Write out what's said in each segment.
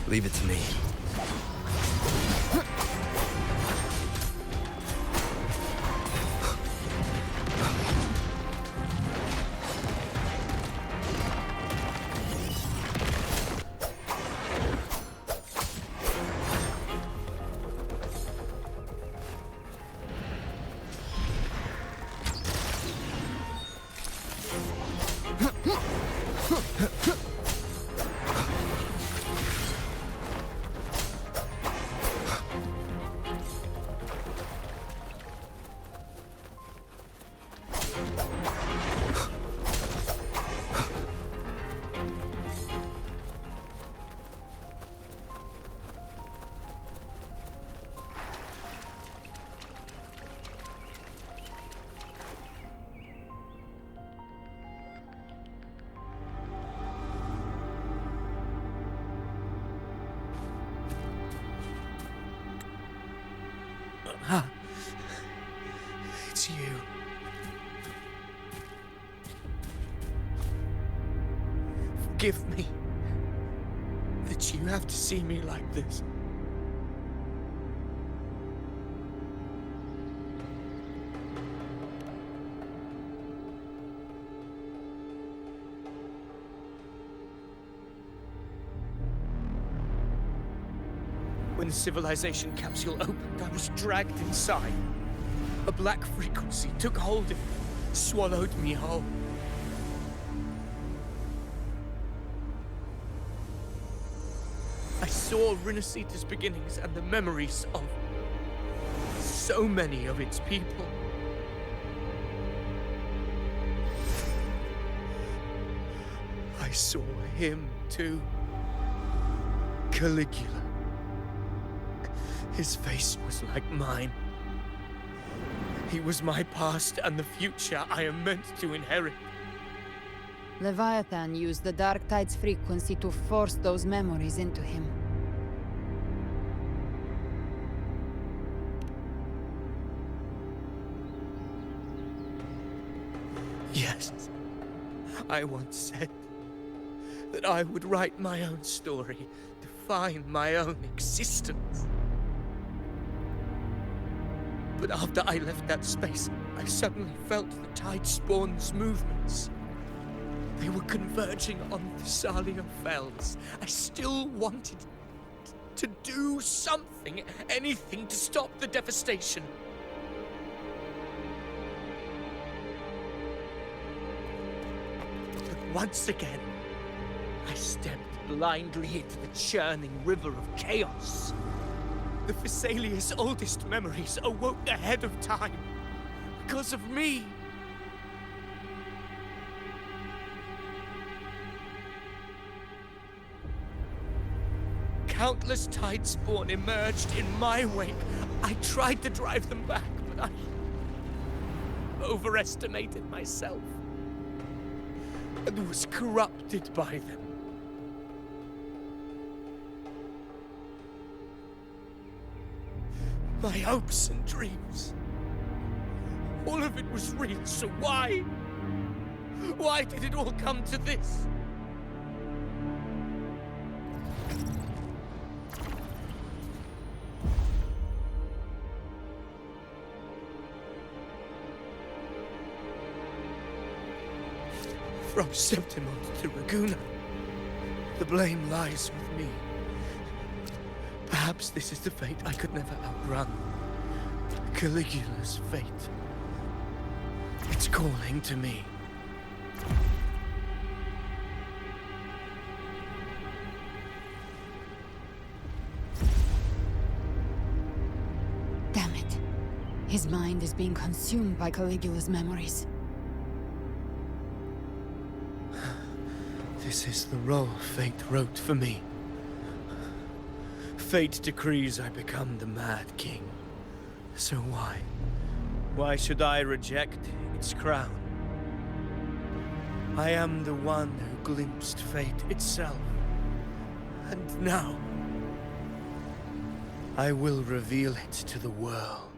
Leave it to me. It's you. Forgive me that you have to see me like this. When the civilization capsule opened, I was dragged inside. A black frequency took hold of me, swallowed me whole. I saw Rinasita's beginnings and the memories of so many of its people. I saw him too. Caligula. His face was like mine. He was my past and the future I am meant to inherit. Leviathan used the Dark Tide's frequency to force those memories into him. Yes. I once said that I would write my own story, define my own existence. But after I left that space, I suddenly felt the Tidespawn's movements. They were converging on Thessalia Fells. I still wanted to do something, anything to stop the devastation. But once again, I stepped blindly into the churning river of chaos. The Thessalia's oldest memories awoke ahead of time. Because of me. Countless Tidespawn emerged in my wake. I tried to drive them back, but I overestimated myself. And was corrupted by them. My hopes and dreams. All of it was real, so why? Why did it all come to this? From Septimont to Raguna, the blame lies with me. Perhaps this is the fate I could never outrun. Caligula's fate. It's calling to me. Damn it. His mind is being consumed by Caligula's memories. This is the role fate wrote for me. Fate decrees I become the Mad King. So why? Why should I reject its crown? I am the one who glimpsed fate itself. And now, I will reveal it to the world.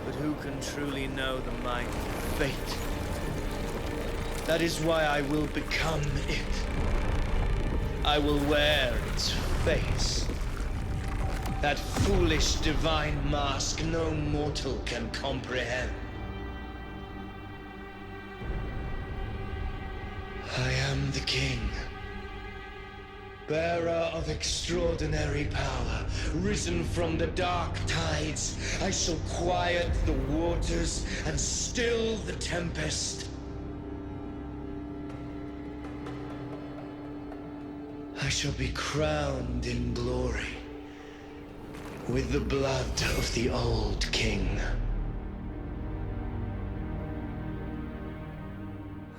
But who can truly know the mind of fate? That is why I will become it. I will wear its face. That foolish divine mask no mortal can comprehend. I am the king, bearer of extraordinary power, risen from the dark tides. I shall quiet the waters and still the tempest. I shall be crowned in glory with the blood of the old king.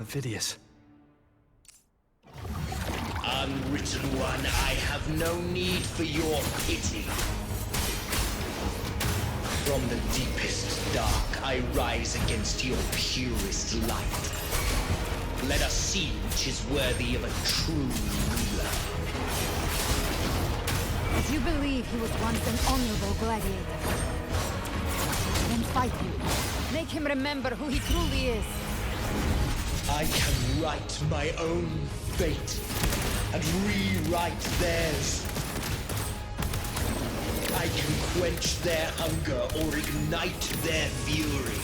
Vidius. Unwritten one, I have no need for your pity. From the deepest dark, I rise against your purest light. Let us see which is worthy of a true ruler. If you believe he was once an honorable gladiator, then fight him. Make him remember who he truly is. I can write my own fate and rewrite theirs. I can quench their hunger or ignite their fury.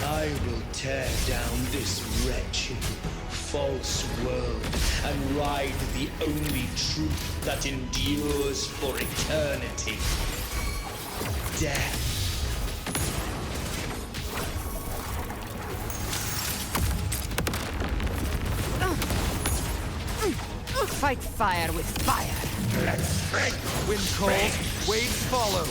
I will tear down this wretched, false world and ride the only truth that endures for eternity. Death. Fight fire with fire. Let's fight. Wind calls, waves follow.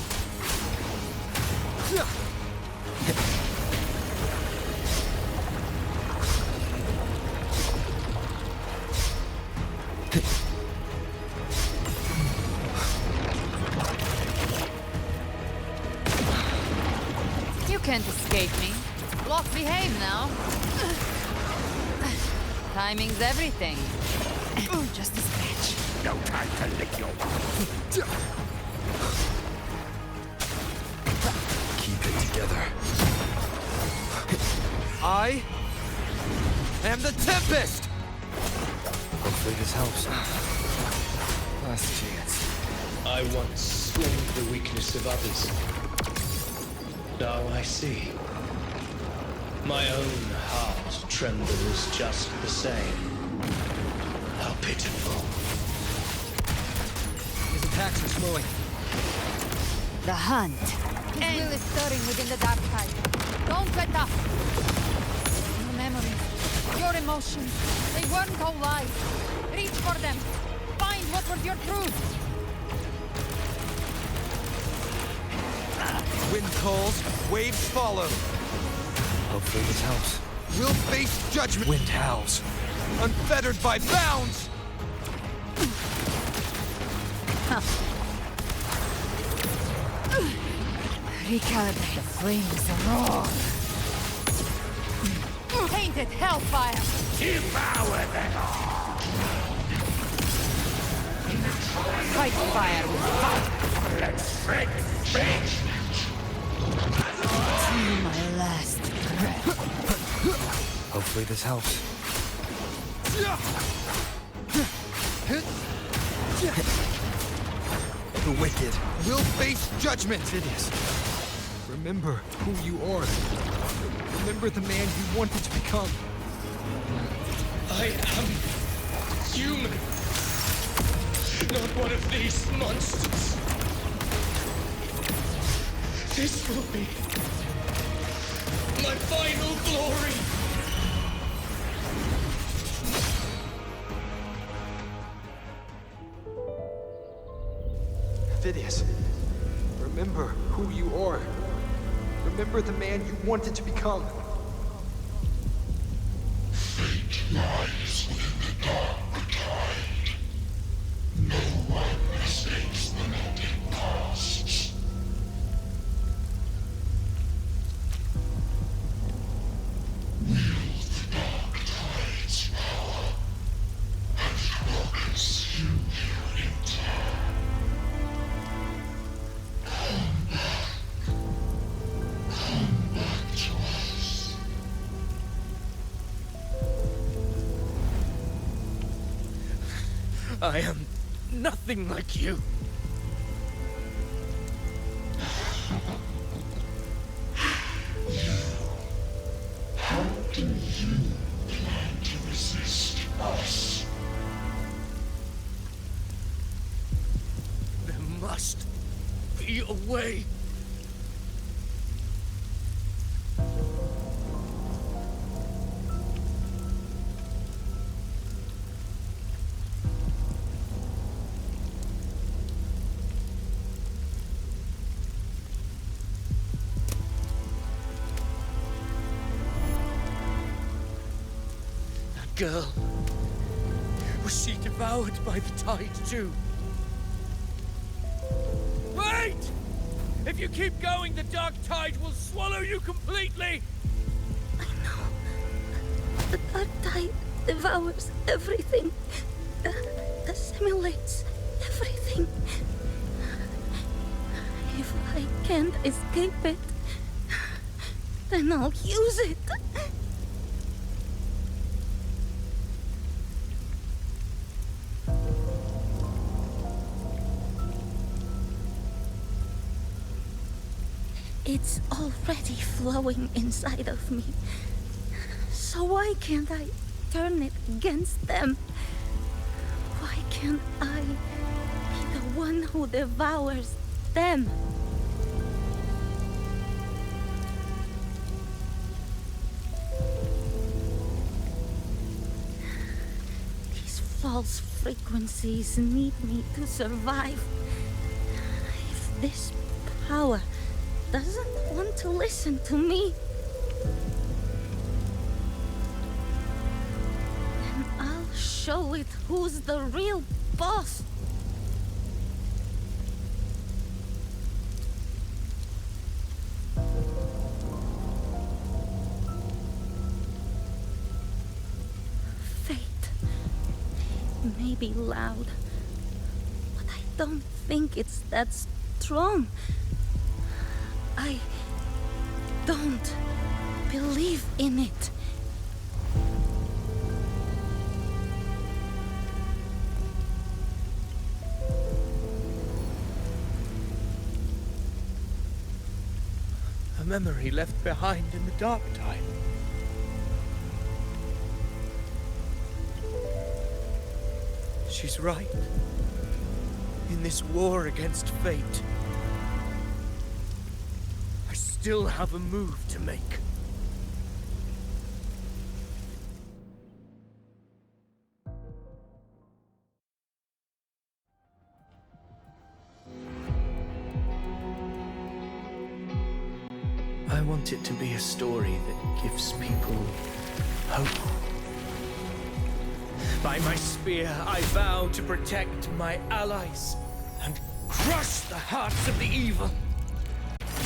You can't escape me. Block, behave now. Timing's everything. Just a scratch. No time to lick your mouth. Keep it together. I am the Tempest! Hopefully this helps. Last chance. I once scorned the weakness of others. Now I see. My own heart trembles just the same. How pitiful. His attacks are slowing. The hunt. His will is stirring within the dark tide. Don't let up. Your memories, your emotions, they weren't all lies. Reach for them. Find what was your truth. Wind calls, waves follow. Hopefully this helps. We'll face judgment. Wind howls. Unfettered by bounds! Recalibrate. The flames roar. Painted hellfire. Devour them all! Fight fire with fire. Let's fight. To my last breath. Hopefully this helps. The wicked will face judgment. Vidius, remember who you are. Remember the man you wanted to become. I am human. Not one of these monsters. This will be my final glory. Vidius, remember who you are. Remember the man you wanted to become. Fate lies within the dark tide. No one mistakes the melting past. Wield the dark tide's power, and it will consume you in time. Come back to us. I am nothing like you. How do you plan to resist us? There must be a way. Girl. Was she devoured by the tide too? Wait! If you keep going, the dark tide will swallow you completely! I know. The dark tide devours everything. Assimilates everything. If I can't escape it, then I'll use it. It's already flowing inside of me. So why can't I turn it against them? Why can't I be the one who devours them? These false frequencies need me to survive. If this power doesn't want to listen to me, then I'll show it who's the real boss. Fate may be loud, but I don't think it's that strong. I don't believe in it. A memory left behind in the dark tide. She's right. In this war against fate, I still have a move to make. I want it to be a story that gives people hope. By my spear, I vow to protect my allies and crush the hearts of the evil.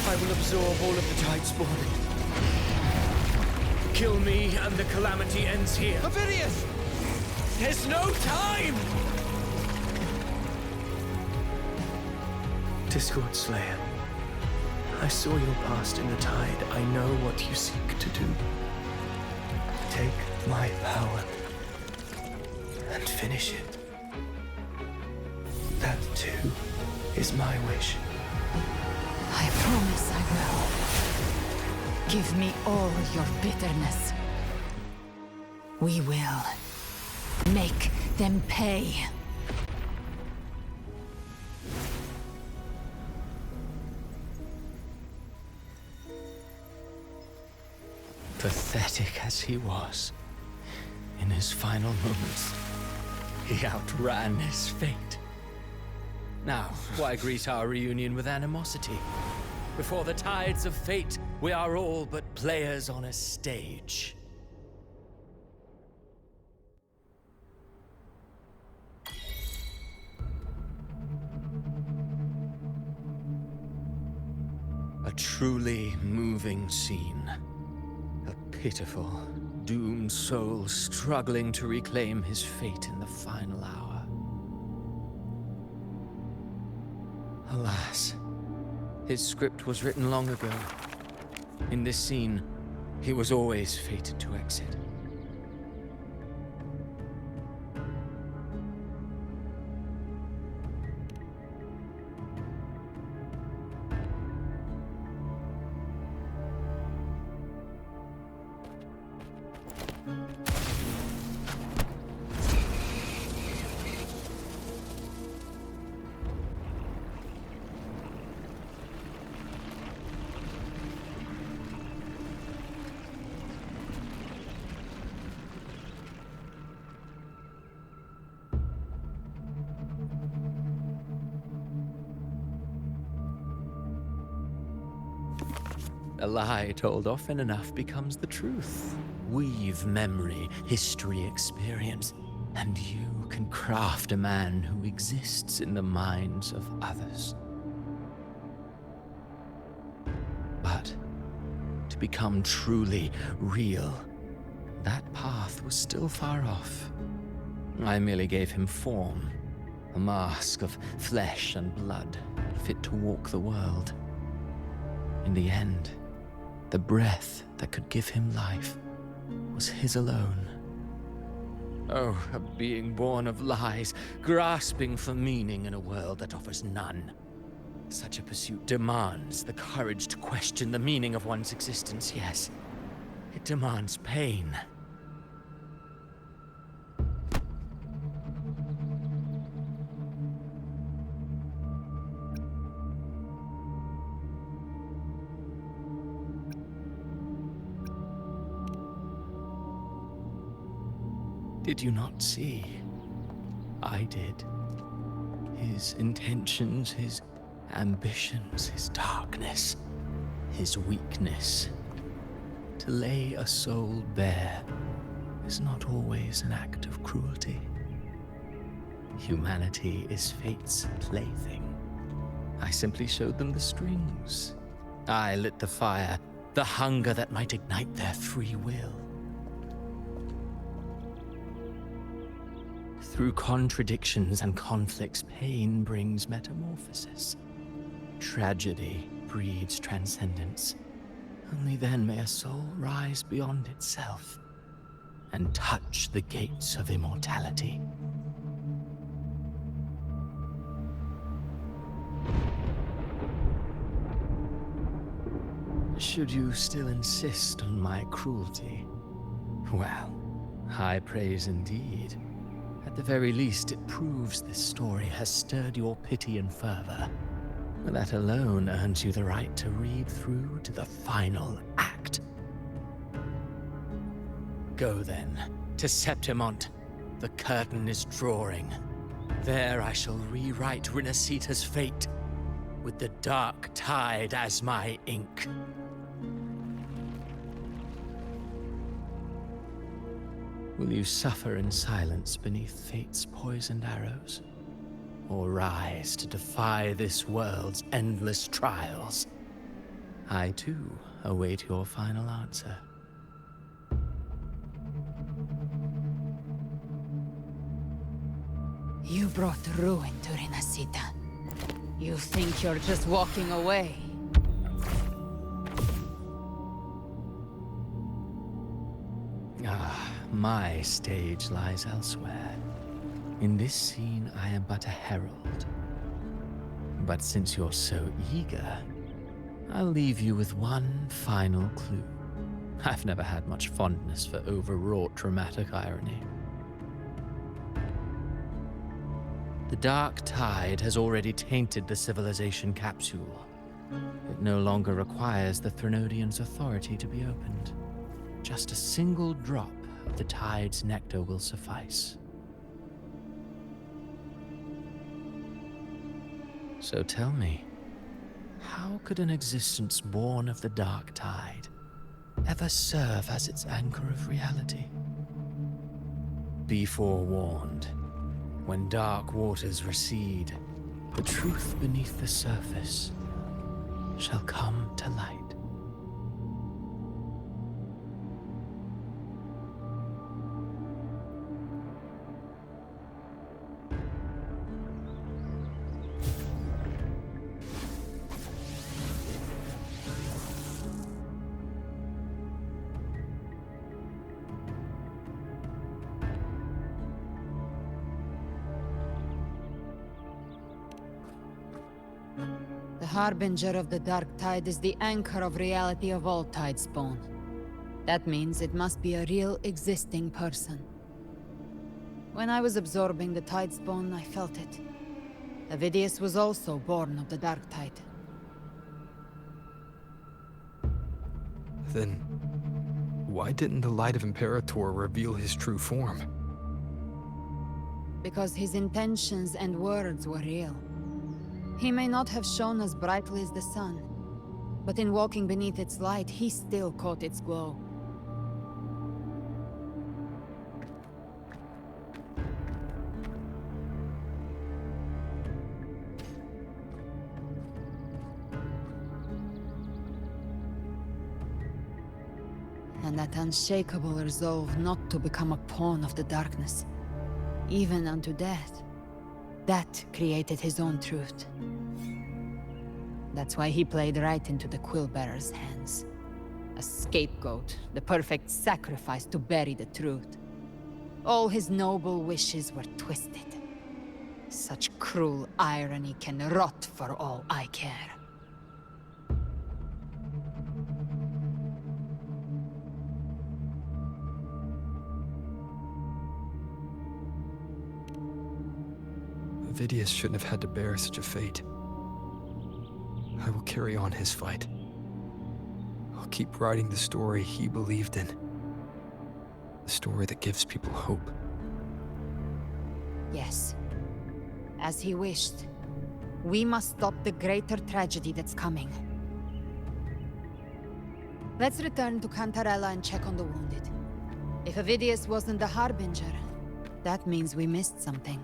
I will absorb all of the tide spawn. Kill me and the calamity ends here. Ovidius! There's no time! Discord Slayer, I saw your past in the tide. I know what you seek to do. Take my power and finish it. That too is my wish. I promise I will. Give me all your bitterness. We will make them pay. Pathetic as he was, in his final moments, he outran his fate. Now, why greet our reunion with animosity? Before the tides of fate, we are all but players on a stage. A truly moving scene. A pitiful, doomed soul struggling to reclaim his fate in the final hour. Alas, his script was written long ago. In this scene, he was always fated to exit. A lie told often enough becomes the truth. Weave memory, history, experience, and you can craft a man who exists in the minds of others. But to become truly real, that path was still far off. I merely gave him form, a mask of flesh and blood, fit to walk the world. In the end, the breath that could give him life was his alone. Oh, a being born of lies, grasping for meaning in a world that offers none. Such a pursuit demands the courage to question the meaning of one's existence, yes. It demands pain. Did you not see? I did. His intentions, his ambitions, his darkness, his weakness. To lay a soul bare is not always an act of cruelty. Humanity is fate's plaything. I simply showed them the strings. I lit the fire, the hunger that might ignite their free will. Through contradictions and conflicts, pain brings metamorphosis. Tragedy breeds transcendence. Only then may a soul rise beyond itself and touch the gates of immortality. Should you still insist on my cruelty? Well, high praise indeed. At the very least, it proves this story has stirred your pity and fervor. That alone earns you the right to read through to the final act. Go then, to Septimont. The curtain is drawing. There I shall rewrite Rinasita's fate, with the dark tide as my ink. Will you suffer in silence beneath fate's poisoned arrows? Or rise to defy this world's endless trials? I, too, await your final answer. You brought ruin to Rinasita. You think you're just walking away? My stage lies elsewhere. In this scene, I am but a herald. But since you're so eager, I'll leave you with one final clue. I've never had much fondness for overwrought dramatic irony. The dark tide has already tainted the civilization capsule. It no longer requires the Threnodians' authority to be opened. Just a single drop of the tide's nectar will suffice. So tell me, how could an existence born of the dark tide ever serve as its anchor of reality? Be forewarned. When dark waters recede, the truth beneath the surface shall come to light. The harbinger of the dark tide is the anchor of reality of all Tidespawn. That means it must be a real existing person. When I was absorbing the Tidespawn, I felt it. Avidius was also born of the dark tide. Then, why didn't the Light of Imperator reveal his true form? Because his intentions and words were real. He may not have shone as brightly as the sun, But in walking beneath its light, he still caught its glow. And that unshakable resolve not to become a pawn of the darkness, even unto death, that created his own truth. That's why he played right into the Quill-Bearer's hands. A scapegoat, the perfect sacrifice to bury the truth. All his noble wishes were twisted. Such cruel irony can rot for all I care. Vidius shouldn't have had to bear such a fate. I will carry on his fight. I'll keep writing the story he believed in. The story that gives people hope. Yes. As he wished. We must stop the greater tragedy that's coming. Let's return to Cantarella and check on the wounded. If Avidius wasn't the Harbinger, that means we missed something.